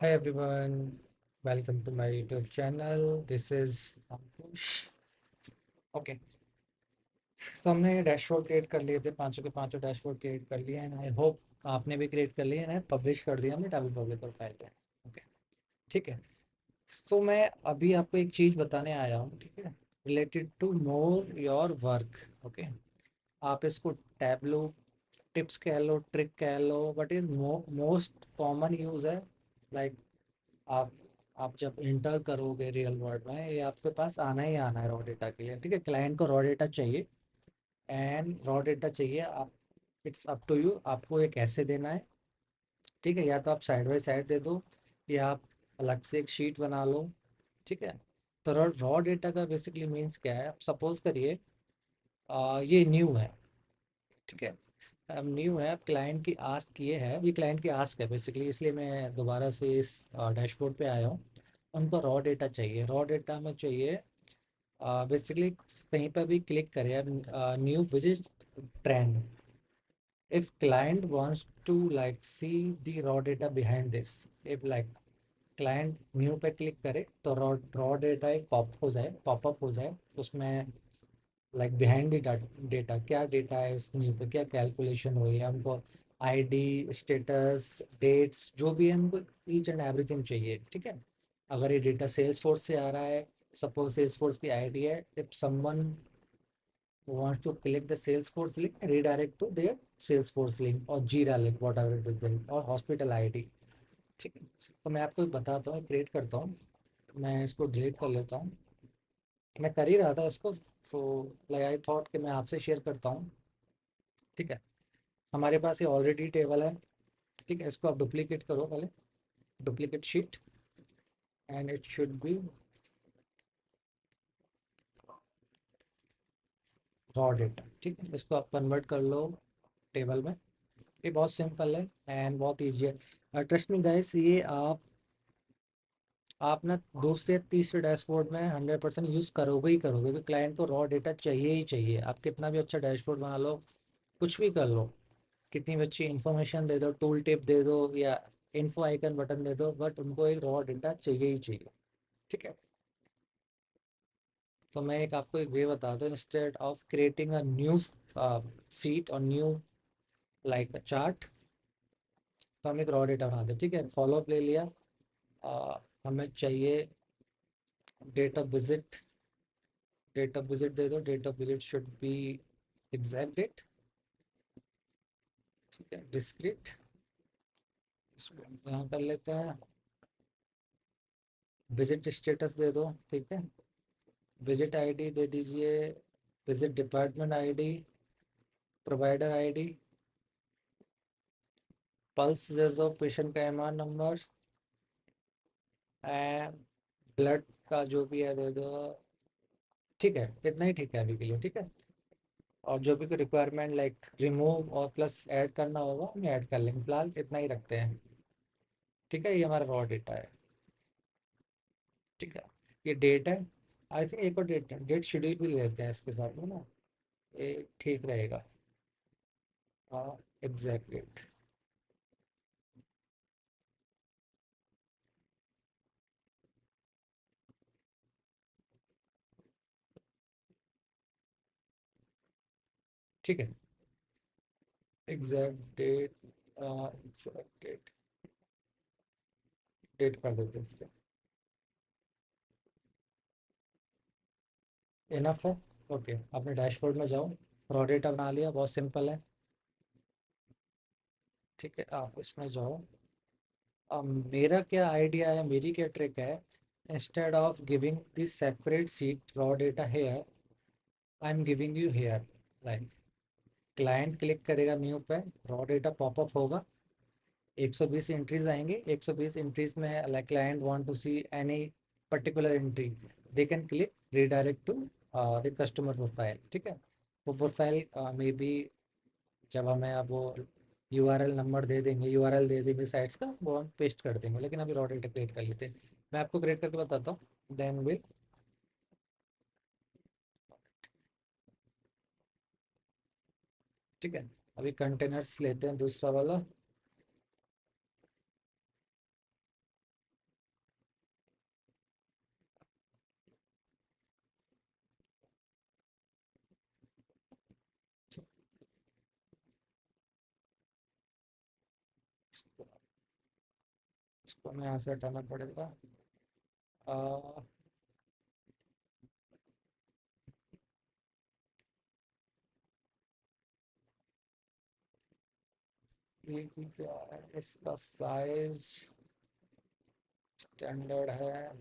Hi everyone, welcome to my YouTube channel. This is Ankush. Okay, तो हमने dashboard create कर लिए थे, पांचों के पांचों डैशबोर्ड क्रिएट कर लिए एंड आई होप आपने भी क्रिएट कर लिए हैं, पब्लिश कर दिया हमने टैबल पब्लिक प्रोफाइल पे। ओके, ठीक है। सो मैं अभी आपको एक चीज़ बताने आया हूँ, ठीक है, related to more your work. Okay, आप इसको टैबलो टिप्स कह लो, ट्रिक कह लो, but is most common use है। लाइक आप आप जब इंटर करोगे रियल वर्ल्ड में, ये आपके पास आना ही आना है रॉ डेटा के लिए। ठीक है, क्लाइंट को रॉ डेटा चाहिए एंड रॉ डेटा चाहिए आप। इट्स अप टू यू, आपको ये कैसे देना है। ठीक है, या तो आप साइड बाय साइड दे दो या आप अलग से एक शीट बना लो। ठीक है, तो रॉ डेटा का बेसिकली मीन्स क्या है। आप सपोज करिए ये न्यू है। ठीक है, अब न्यू है, अब क्लाइंट की आस्क ये है, ये क्लाइंट की आस्क है बेसिकली, इसलिए मैं दोबारा से इस डैशबोर्ड पे आया हूँ। उनको रॉ डेटा चाहिए, रॉ डेटा में चाहिए बेसिकली कहीं पर भी क्लिक करें अब new visit trend. If client wants to like see the raw data behind this, if like client new पे क्लिक करे तो रॉ डेटा एक पॉपअप हो जाए उसमें। लाइक बिहाइंड द डेटा, क्या डेटा है इस न्यू पे, क्या कैलकुलेशन हुई है, हमको आईडी, स्टेटस, डेट्स जो भी है हमको ईच एंड एवरीथिंग चाहिए। ठीक है, अगर ये डेटा सेल्स फोर्स से आ रहा है, सपोज सेल्स फोर्स की आईडी है, if someone wants to click the Salesforce link, redirect to their Salesforce link or Jira link, whatever it is there, और हॉस्पिटल आईडी। ठीक है, तो मैं आपको बताता हूँ, क्रिएट करता हूँ। मैं इसको डिलीट कर लेता हूँ, मैं कर ही रहा था इसको, सो लाइक आई थॉट कि मैं आपसे शेयर करता हूँ। ठीक है, हमारे पास ये ऑलरेडी टेबल है। ठीक है, इसको आप डुप्लीकेट करो पहले, duplicate sheet, and it should B raw data. ठीक है, इसको आप कन्वर्ट कर लो टेबल में। ये बहुत सिंपल है एंड बहुत ईजी है, ट्रस्ट मी गाइस। ये आप ना दूसरे तीसरे डैशबोर्ड में 100% यूज़ करोगे ही करोगे, क्योंकि क्लाइंट को रॉ डेटा चाहिए ही चाहिए। आप कितना भी अच्छा डैशबोर्ड बना लो, कुछ भी कर लो, कितनी भी अच्छी इन्फॉर्मेशन दे दो, टूल टिप दे दो या इन्फो आइकन बटन दे दो, बट उनको एक रॉ डेटा चाहिए ही चाहिए। ठीक है, तो मैं एक आपको एक वे बताता हूँ। Instead of creating a new seat और न्यू लाइक चार्ट, तो हम एक रॉ डेटा बनाते हैं। ठीक है, फॉलोअप ले लिया, हमें चाहिए date of visit. Date of visit दे दो, date of visit should be exact date. ठीक है, डिस्क्रिट, इसको हम यहाँ कर लेते हैं। विजिट स्टेटस दे दो। ठीक है, विजिट आईडी दे दीजिए, visit department ID, provider ID, pulse दे दो, पेशेंट का एमआर नंबर एंड ब्लड का जो भी है दे दो। ठीक है, इतना ही ठीक है अभी के लिए। ठीक है, और जो भी कोई रिक्वायरमेंट लाइक रिमूव और प्लस ऐड करना होगा हम ऐड कर लेंगे, फिलहाल इतना ही रखते हैं। ठीक है, ये हमारा रॉ डेटा है। ठीक है, ये डेट है। आई थिंक एक और डेट शेड्यूल भी लेते हैं इसके साथ में ना, ये ठीक रहेगा। हाँ, एग्जैक्ट डेट। ठीक है, exact date, exact date, date कर देते हैं इस पे। इनफ है। ओके, अपने डैशबोर्ड में जाओ, रॉ डेटा बना लिया, बहुत सिंपल है। ठीक है, आप इसमें जाओ। अब मेरा क्या आइडिया है, मेरी क्या ट्रिक है, instead of giving this separate sheet raw data here, I am giving you here. Like client click करेगा न्यू पे, रॉ डेटा पॉपअप होगा, 120 एंट्रीज आएंगे। 120 एंट्रीज में like client want to see any particular entry, they can click redirect to the customer profile. ठीक है, वो profile में B जब हमें अब वो यूआरएल नंबर दे देंगे, यूआरएल दे देंगे साइट्स का, वो हम पेस्ट कर देंगे। लेकिन अभी रॉ डेटा क्रिएट कर लेते हैं, मैं आपको क्रिएट करके बताता हूँ, देन विल। ठीक है, अभी कंटेनर्स लेते हैं दूसरा वाला। इसको हमें यहाँ से हटाना पड़ेगा। आ, ये भी क्या है, इसका साइज स्टैंडर्ड है,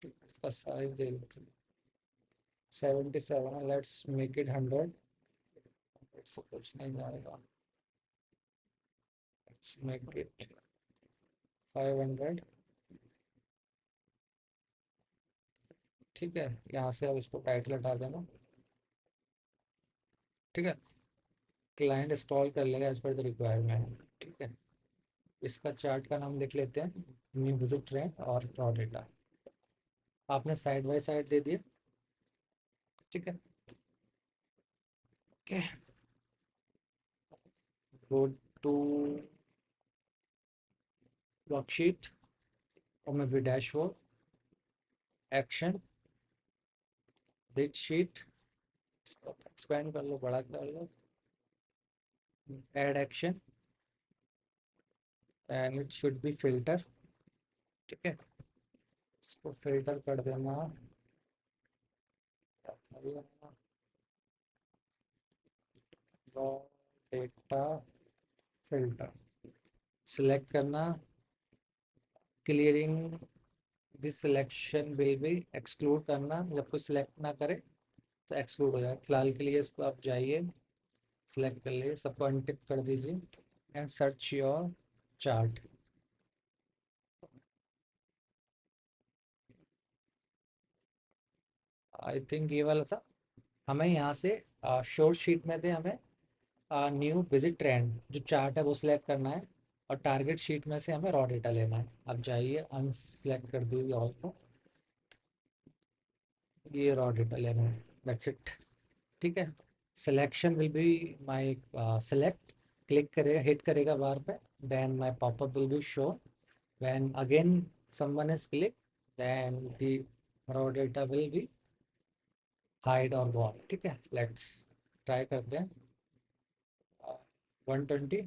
इसका साइज दे देते हैं 77 है, लेट्स मेक इट 100। इससे कुछ नहीं जाएगा, लेट्स मेक इट 500। ठीक है, यहाँ से अब इसको टाइटल हटा देना। ठीक है, क्लाइंट इंस्टॉल कर लेगा एज पर द रिक्वायरमेंट। ठीक है, इसका चार्ट का नाम लिख लेते हैं, न्यू विजिट ट्रेंड और रॉ डेटा। आपने साइड बाय साइड दे दिया। ठीक है, ओके, गो टू वर्कशीट और may be dashboard, action, edit sheet, इसको एक्सपेंड कर लो, बड़ा कर लो, add action and it should be filter. ठीक है, इसको फिल्टर कर देना, रॉ डेटा फिल्टर सिलेक्ट करना, clearing this selection will be, exclude करना, जब कोई सिलेक्ट ना करे तो एक्सक्लूड हो जाए। फिलहाल के लिए इसको आप जाइए, सिलेक्ट कर लिए, सबको अनटिक कर दीजिए and search your chart. I think ये वाला था। हमें यहाँ से शोर शीट में थे, हमें न्यू विजिट ट्रेंड जो चार्ट है वो सिलेक्ट करना है, और टारगेट शीट में से हमें रॉ डेटा लेना है। अब जाइए अनसेलेक्ट कर दीजिए ऑल को, ये रॉ डेटा लेना है, दैट्स इट। ठीक है, selection will be my select, click करेगा, हिट करेगा बार पे, then my popup will be show, when again someone is click, then the raw data will be hide और गॉन। ठीक है, लेट्स ट्राई करते हैं। 120,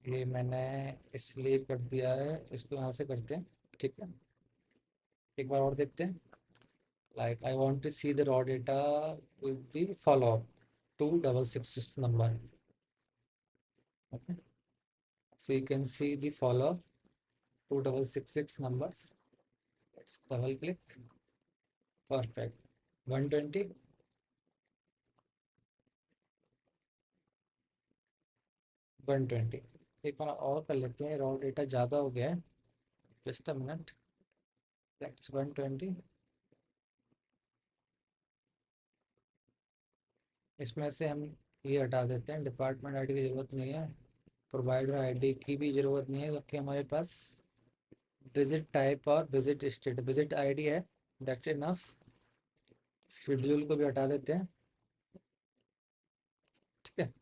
ये मैंने इसलिए कर दिया है, इसको यहाँ से करते हैं। ठीक है, एक बार और देखते हैं, like I want to see the raw data with the follow up 2666 number. Okay, so you can see the follow up 2666 numbers. Let's double click, perfect, 120, 120। एक बार और कर लेते हैं, रॉ डेटा ज़्यादा हो गया है, जस्ट अ मिनट, लेट्स 120। इसमें से हम ये हटा देते हैं, डिपार्टमेंट आईडी की ज़रूरत नहीं है, प्रोवाइडर आईडी की भी ज़रूरत नहीं है, क्योंकि हमारे पास विजिट टाइप और विजिट स्टेट, विजिट आईडी है, दैट्स इनफ। शेड्यूल को भी हटा देते हैं। ठीक है,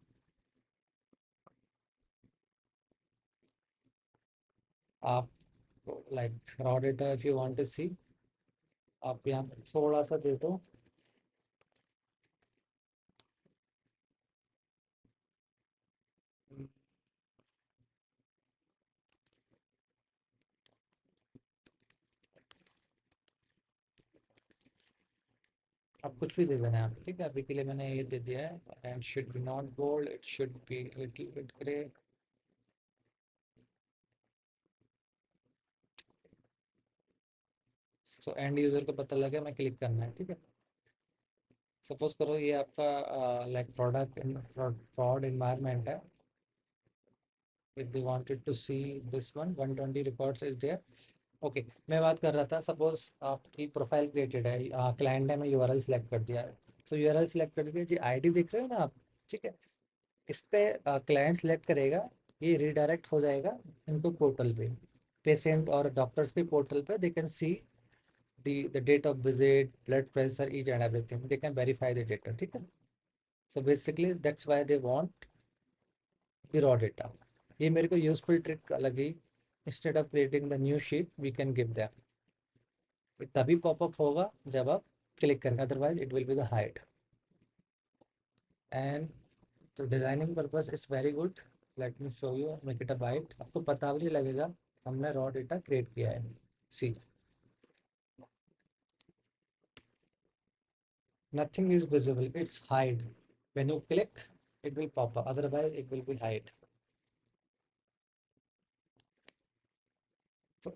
आप like raw data if you want to see, आप यहाँ थोड़ा सा दे दो। अब कुछ भी दे देना है आप। ठीक है, अभी के लिए मैंने ये दे दिया है, and should be not bold, it should be little bit grey. So end user को पता लगे मैं क्लिक करना है। ठीक है, सपोज करो ये आपका लाइक प्रोडक्ट फ्रॉड इन्वायरमेंट है, if they wanted to see this one 120 records is there. Okay, मैं बात कर रहा था, सपोज आपकी प्रोफाइल क्रिएटेड है, क्लाइंट ने मैं यूआरएल सेलेक्ट कर दिया है, सो यूआरएल सेलेक्ट करके जी आईडी दिख रहे हो ना आप। ठीक है, इस पे क्लाइंट सेलेक्ट करेगा, ये रिडायरेक्ट हो जाएगा इनको पोर्टल पे, पेशेंट और डॉक्टर्स के पोर्टल पे, they can see the date of visit, blood pressure, each and everything, they can verify the data. ठीक है, so basically that's why they want the raw data. ये मेरे को यूजफुल ट्रिक लगी, instead of creating the new sheet we can give them. तभी popup होगा जब आप क्लिक करेंगे, otherwise it will be the hide. And तो designing purpose is very good. Let me show you, make it a bite. आपको पता भी नहीं लगेगा हमने रॉ डेटा क्रिएट किया है। सी, nothing is visible, it's hide. When you click it will pop up, otherwise it will be hide. तो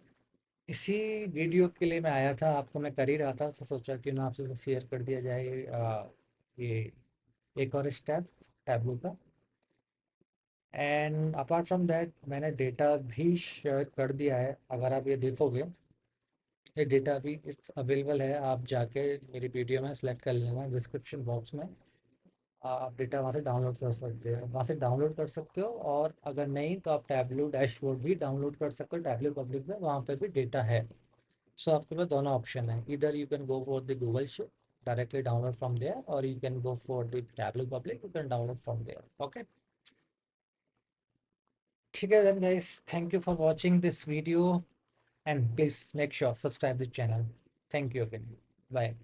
इसी वीडियो के लिए मैं आया था, आपको मैं कर ही रहा था तो सोचा क्यों ना आपसे शेयर कर दिया जाए ये एक और स्टेप टैबलू का। एंड अपार्ट फ्रॉम दैट मैंने डेटा भी शेयर कर दिया है। अगर आप ये देखोगे, ये डेटा अभी इट्स अवेलेबल है, आप जाके मेरी वीडियो में सेलेक्ट कर लेना डिस्क्रिप्शन बॉक्स में। आप डेटा वहाँ से डाउनलोड कर सकते हो, वहाँ से डाउनलोड कर सकते हो। और अगर नहीं तो आप टैबलू डैशबोर्ड भी डाउनलोड कर सकते हो, टैबलू पब्लिक में वहाँ पे भी डेटा है। सो आपके पास दोनों ऑप्शन है, इधर you can go for the Google sheet directly download from there, और you can go for the Tableau public, you can download from there. Okay, ठीक है then guys, thank you for watching this video and please make sure subscribe this channel. Thank you again, bye.